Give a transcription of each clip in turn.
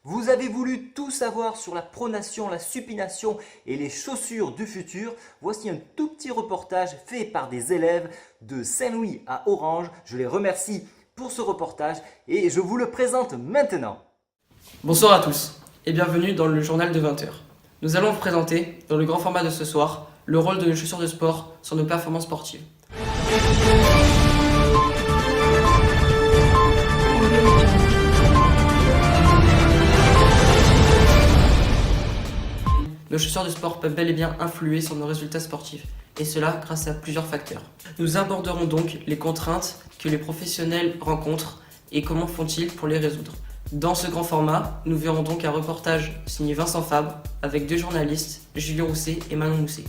Vous avez voulu tout savoir sur la pronation, la supination et les chaussures du futur. Voici un tout petit reportage fait par des élèves de Saint-Louis à Orange. Je les remercie pour ce reportage et je vous le présente maintenant. Bonsoir à tous et bienvenue dans le journal de 20h. Nous allons vous présenter, dans le grand format de ce soir, le rôle de nos chaussures de sport sur nos performances sportives. Nos chaussures de sport peuvent bel et bien influer sur nos résultats sportifs, et cela grâce à plusieurs facteurs. Nous aborderons donc les contraintes que les professionnels rencontrent et comment font-ils pour les résoudre. Dans ce grand format, nous verrons donc un reportage signé Vincent Fabre avec deux journalistes, Julien Rousset et Manon Mousset.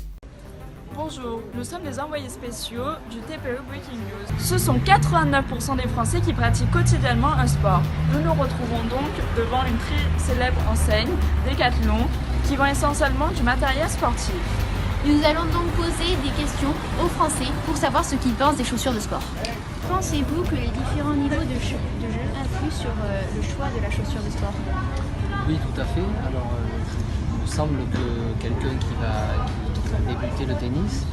Bonjour, nous sommes les envoyés spéciaux du TPE Breaking News. Ce sont 89% des Français qui pratiquent quotidiennement un sport. Nous nous retrouvons donc devant une très célèbre enseigne, Decathlon, qui vend essentiellement du matériel sportif. Nous allons donc poser des questions aux Français pour savoir ce qu'ils pensent des chaussures de sport. Pensez-vous que les différents niveaux de jeu influent sur le choix de la chaussure de sport? Oui, tout à fait. Alors, il me semble que quelqu'un qui va débuter le tennis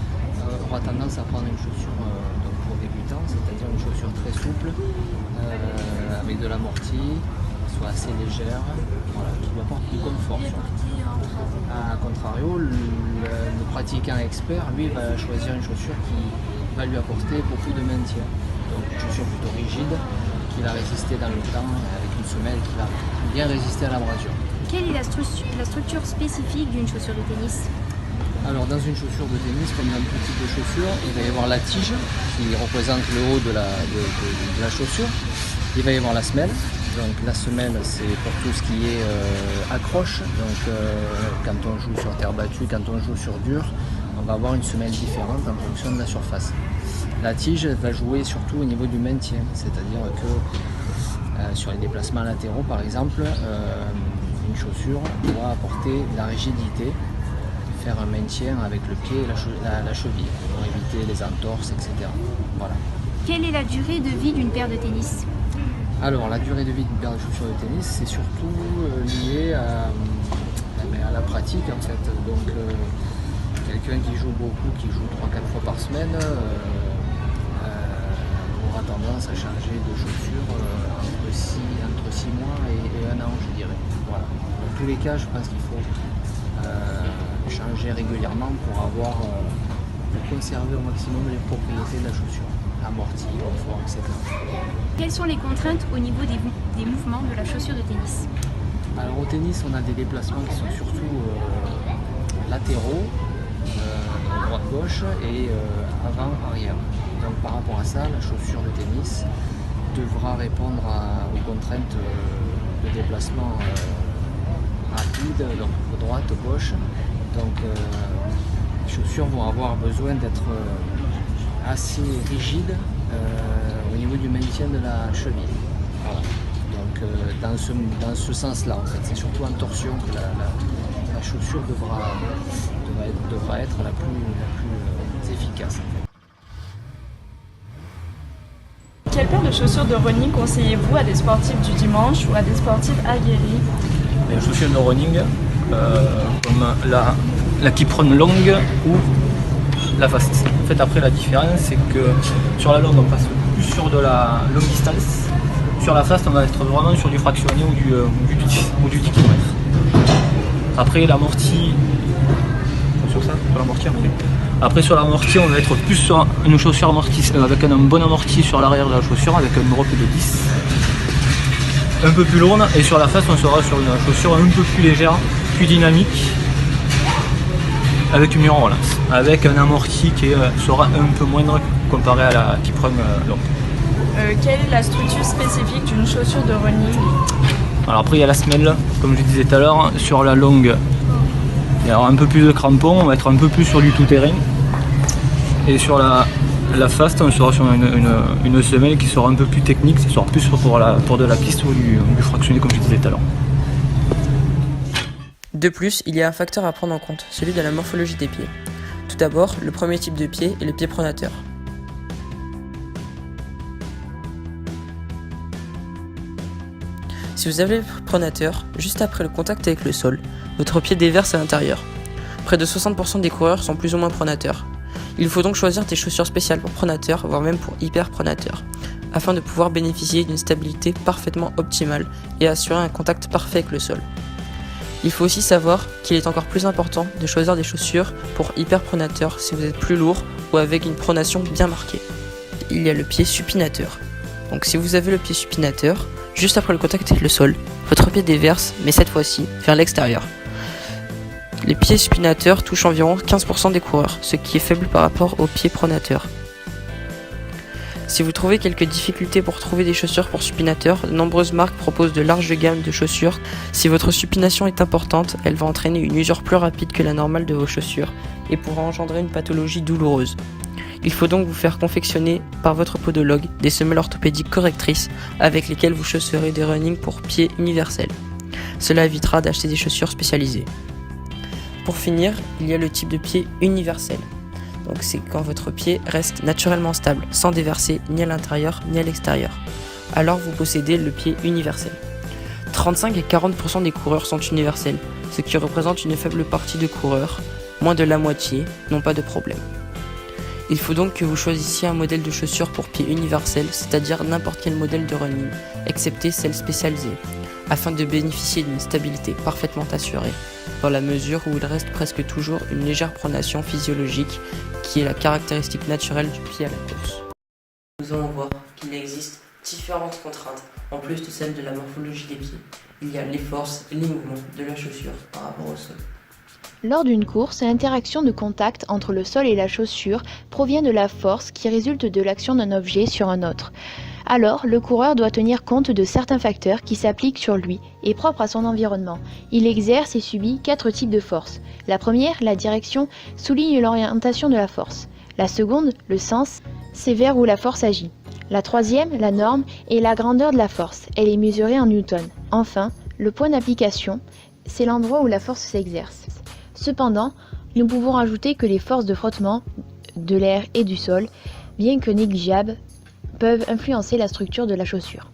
aura tendance à prendre une chaussure donc pour débutants, c'est-à-dire une chaussure très souple, avec de l'amorti, soit assez légère, voilà, qui lui apporte du confort. A contrario, le pratiquant expert, lui, va choisir une chaussure qui va lui apporter beaucoup de maintien. Donc une chaussure plutôt rigide, qui va résister dans le temps, avec une semelle qui va bien résister à l'abrasion. Quelle est la structure spécifique d'une chaussure de tennis? Alors dans une chaussure de tennis, comme dans tout type de chaussure, il va y avoir la tige qui représente le haut de la chaussure. Il va y avoir la semelle. Donc la semelle, c'est pour tout ce qui est accroche. Donc quand on joue sur terre battue, quand on joue sur dur, on va avoir une semelle différente en fonction de la surface. La tige va jouer surtout au niveau du maintien, c'est-à-dire que sur les déplacements latéraux par exemple, une chaussure doit apporter de la rigidité, faire un maintien avec le pied et la cheville pour éviter les entorses, etc. Voilà. Quelle est la durée de vie d'une paire de tennis? Alors la durée de vie d'une paire de chaussures de tennis, c'est surtout lié à la pratique en fait. Donc quelqu'un qui joue beaucoup, qui joue 3-4 fois par semaine, aura tendance à changer de chaussures entre 6 mois et 1 an, je dirais. Voilà. Dans tous les cas, je pense qu'il faut changer régulièrement pour conserver au maximum les propriétés de la chaussure, amorti, confort, etc. Quelles sont les contraintes au niveau des mouvements de la chaussure de tennis? Alors au tennis, on a des déplacements qui sont surtout latéraux, droite-gauche et avant-arrière. Donc par rapport à ça, la chaussure de tennis devra répondre aux contraintes de déplacement rapide, donc droite-gauche. Donc les chaussures vont avoir besoin d'être assez rigides au niveau du maintien de la cheville. Voilà. Donc dans ce sens-là, en fait, c'est surtout en torsion que la chaussure devra être la plus efficace. En fait. Quelle paire de chaussures de running conseillez-vous à des sportifs du dimanche ou à des sportifs aguerris? Les chaussures de running, comme la Kipron longue ou la fast. En fait, après, la différence, c'est que sur la longue, on passe plus sur de la longue distance. Sur la fast, on va être vraiment sur du fractionné ou du 10 km. Après, l'amorti, sur l'amorti après. Après, sur l'amorti, on va être plus sur une chaussure amortie, avec un bon amorti sur l'arrière de la chaussure, avec un drop de 10. Un peu plus lourde, et sur la face, on sera sur une chaussure un peu plus légère, plus dynamique, avec une mur en relance, avec un amorti qui sera un peu moindre comparé à la Kipron longue. Quelle est la structure spécifique d'une chaussure de running? Alors après il y a la semelle, comme je disais tout à l'heure, sur la longue il y aura un peu plus de crampons, on va être un peu plus sur du tout-terrain. Et sur la fast, on sera sur une semelle qui sera un peu plus technique, ce sera plus pour de la piste ou du fractionné comme je disais tout à l'heure. De plus, il y a un facteur à prendre en compte, celui de la morphologie des pieds. Tout d'abord, le premier type de pied est le pied pronateur. Si Si vous avez le pronateur, juste après le contact avec le sol, votre pied déverse à l'intérieur. Près de 60% des coureurs sont plus ou moins pronateurs. Il faut donc choisir des chaussures spéciales pour pronateur, voire même pour hyper-pronateur, afin de pouvoir bénéficier d'une stabilité parfaitement optimale et assurer un contact parfait avec le sol. Il faut aussi savoir qu'il est encore plus important de choisir des chaussures pour hyper-pronateur si vous êtes plus lourd ou avec une pronation bien marquée. Il y a le pied supinateur. Donc si vous avez le pied supinateur, juste après le contact avec le sol, votre pied déverse, mais cette fois-ci vers l'extérieur. Les pieds supinateurs touchent environ 15% des coureurs, ce qui est faible par rapport aux pieds pronateurs. Si vous trouvez quelques difficultés pour trouver des chaussures pour supinateur, de nombreuses marques proposent de larges gammes de chaussures. Si votre supination est importante, elle va entraîner une usure plus rapide que la normale de vos chaussures et pourra engendrer une pathologie douloureuse. Il faut donc vous faire confectionner par votre podologue des semelles orthopédiques correctrices avec lesquelles vous chausserez des running pour pieds universels. Cela évitera d'acheter des chaussures spécialisées. Pour finir, il y a le type de pied universel. Donc c'est quand votre pied reste naturellement stable, sans déverser ni à l'intérieur ni à l'extérieur. Alors vous possédez le pied universel. 35 à 40% des coureurs sont universels, ce qui représente une faible partie de coureurs. Moins de la moitié n'ont pas de problème. Il faut donc que vous choisissiez un modèle de chaussures pour pied universel, c'est-à-dire n'importe quel modèle de running, excepté celles spécialisées, afin de bénéficier d'une stabilité parfaitement assurée, dans la mesure où il reste presque toujours une légère pronation physiologique qui est la caractéristique naturelle du pied à la course. Nous allons voir qu'il existe différentes contraintes, en plus de celles de la morphologie des pieds. Il y a les forces et les mouvements de la chaussure par rapport au sol. Lors d'une course, l'interaction de contact entre le sol et la chaussure provient de la force qui résulte de l'action d'un objet sur un autre. Alors, le coureur doit tenir compte de certains facteurs qui s'appliquent sur lui et propres à son environnement. Il exerce et subit 4 types de forces. La première, la direction, souligne l'orientation de la force. La seconde, le sens, c'est vers où la force agit. La troisième, la norme, est la grandeur de la force. Elle est mesurée en newtons. Enfin, le point d'application, c'est l'endroit où la force s'exerce. Cependant, nous pouvons rajouter que les forces de frottement de l'air et du sol, bien que négligeables, peuvent influencer la structure de la chaussure.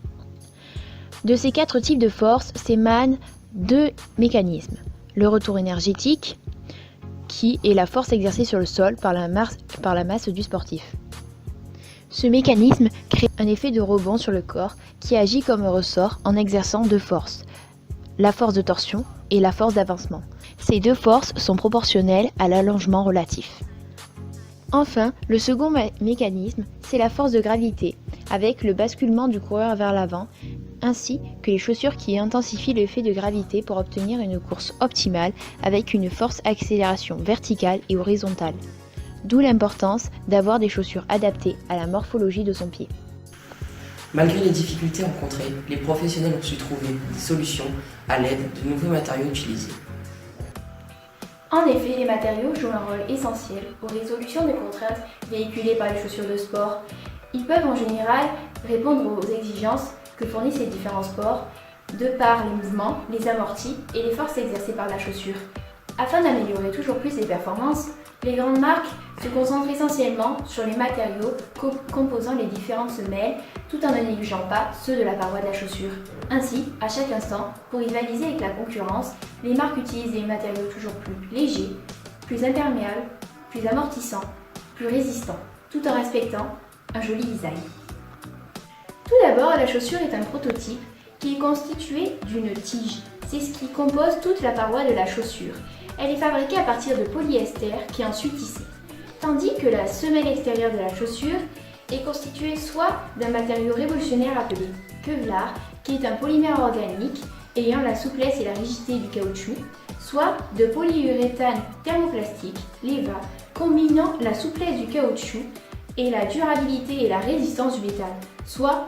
De ces 4 types de forces s'émanent 2 mécanismes. Le retour énergétique, qui est la force exercée sur le sol par la masse du sportif. Ce mécanisme crée un effet de rebond sur le corps qui agit comme un ressort en exerçant 2 forces, la force de torsion et la force d'avancement. Ces 2 forces sont proportionnelles à l'allongement relatif. Enfin, le second mécanisme, c'est la force de gravité, avec le basculement du coureur vers l'avant, ainsi que les chaussures qui intensifient l'effet de gravité pour obtenir une course optimale avec une force accélération verticale et horizontale. D'où l'importance d'avoir des chaussures adaptées à la morphologie de son pied. Malgré les difficultés rencontrées, les professionnels ont su trouver des solutions à l'aide de nouveaux matériaux utilisés. En effet, les matériaux jouent un rôle essentiel aux résolutions des contraintes véhiculées par les chaussures de sport. Ils peuvent en général répondre aux exigences que fournissent les différents sports, de par les mouvements, les amortis et les forces exercées par la chaussure. Afin d'améliorer toujours plus les performances, les grandes marques se concentrent essentiellement sur les matériaux composant les différentes semelles, tout en ne négligeant pas ceux de la paroi de la chaussure. Ainsi, à chaque instant, pour rivaliser avec la concurrence, les marques utilisent des matériaux toujours plus légers, plus imperméables, plus amortissants, plus résistants, tout en respectant un joli design. Tout d'abord, la chaussure est un prototype qui est constitué d'une tige. C'est ce qui compose toute la paroi de la chaussure. Elle est fabriquée à partir de polyester qui est ensuite tissé. Tandis que la semelle extérieure de la chaussure est constituée soit d'un matériau révolutionnaire appelé Kevlar, qui est un polymère organique ayant la souplesse et la rigidité du caoutchouc, soit de polyuréthane thermoplastique, l'EVA, combinant la souplesse du caoutchouc et la durabilité et la résistance du métal, soit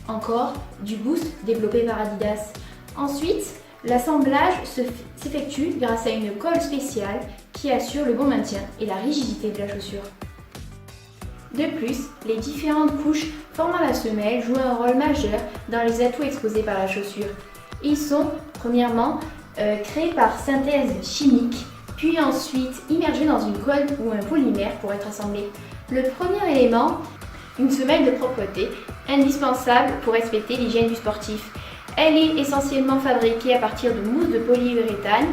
encore du Boost développé par Adidas. Ensuite, l'assemblage s'effectue grâce à une colle spéciale qui assure le bon maintien et la rigidité de la chaussure. De plus, les différentes couches formant la semelle jouent un rôle majeur dans les atouts exposés par la chaussure. Ils sont, premièrement, créés par synthèse chimique, puis ensuite immergés dans une colle ou un polymère pour être assemblés. Le premier élément, une semelle de propreté, indispensable pour respecter l'hygiène du sportif. Elle est essentiellement fabriquée à partir de mousse de polyuréthane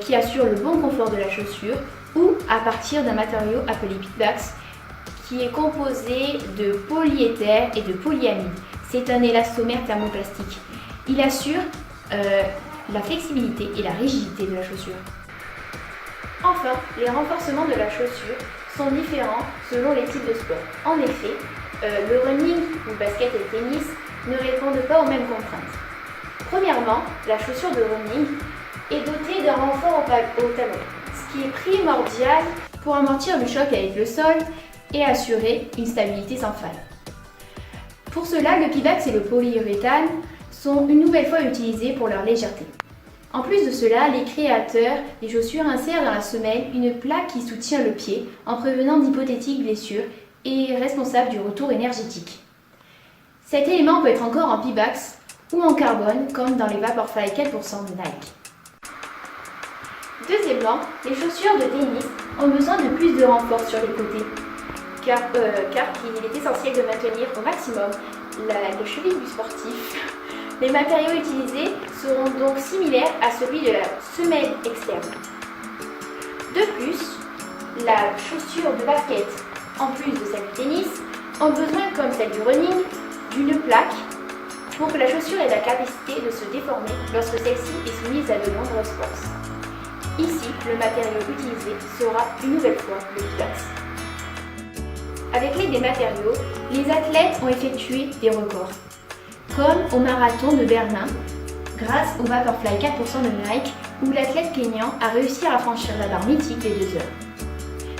qui assure le bon confort de la chaussure ou à partir d'un matériau appelé Peatbax qui est composé de polyéther et de polyamide. C'est un élastomère thermoplastique. Il assure la flexibilité et la rigidité de la chaussure. Enfin, les renforcements de la chaussure sont différents selon les types de sport. En effet, le running, ou basket et le tennis ne répondent pas aux mêmes contraintes. Premièrement, la chaussure de running est dotée d'un renfort au talon, ce qui est primordial pour amortir le choc avec le sol et assurer une stabilité sans faille. Pour cela, le Peatbax et le polyuréthane sont une nouvelle fois utilisés pour leur légèreté. En plus de cela, les créateurs des chaussures insèrent dans la semelle une plaque qui soutient le pied en prévenant d'hypothétiques blessures et est responsable du retour énergétique. Cet élément peut être encore en Peatbax ou en carbone comme dans les Vaporfly 4% de Nike. Deuxièmement, les chaussures de tennis ont besoin de plus de renfort sur les côtés car il est essentiel de maintenir au maximum les chevilles du sportif. Les matériaux utilisés seront donc similaires à celui de la semelle externe. De plus, la chaussure de basket, en plus de celle du tennis, ont besoin, comme celle du running, d'une plaque pour que la chaussure ait la capacité de se déformer lorsque celle-ci est soumise à de nombreuses forces. Ici, le matériau utilisé sera une nouvelle fois le Peatbax. Avec l'aide des matériaux, les athlètes ont effectué des records, comme au marathon de Berlin, grâce au Vaporfly 4% de Nike, où l'athlète kényan a réussi à franchir la barre mythique des 2 heures.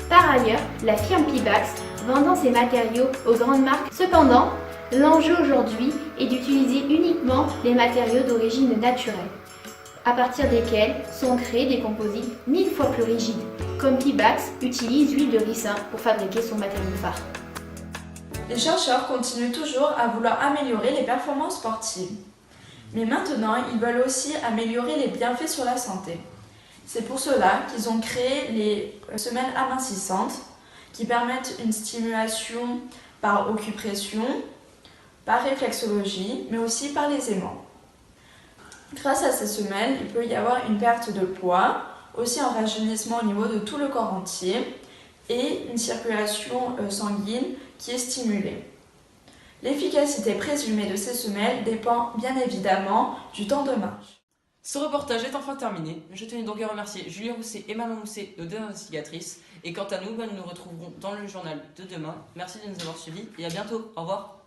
Par ailleurs, la firme Peatbax vendant ses matériaux aux grandes marques. Cependant, l'enjeu aujourd'hui est d'utiliser uniquement des matériaux d'origine naturelle, à partir desquels sont créés des composites 1000 fois plus rigides, comme Peatbax utilise l'huile de ricin pour fabriquer son matériau phare. Les chercheurs continuent toujours à vouloir améliorer les performances sportives. Mais maintenant, ils veulent aussi améliorer les bienfaits sur la santé. C'est pour cela qu'ils ont créé les semelles amincissantes qui permettent une stimulation par ocupression, par réflexologie, mais aussi par les aimants. Grâce à ces semelles, il peut y avoir une perte de poids, aussi un rajeunissement au niveau de tout le corps entier et une circulation sanguine qui est stimulée. L'efficacité présumée de ces semelles dépend bien évidemment du temps de marche. Ce reportage est enfin terminé. Je tenais donc à remercier Julie Rousset et Manon Mousset, nos deux investigatrices. Et quant à nous, nous nous retrouverons dans le journal de demain. Merci de nous avoir suivis et à bientôt. Au revoir.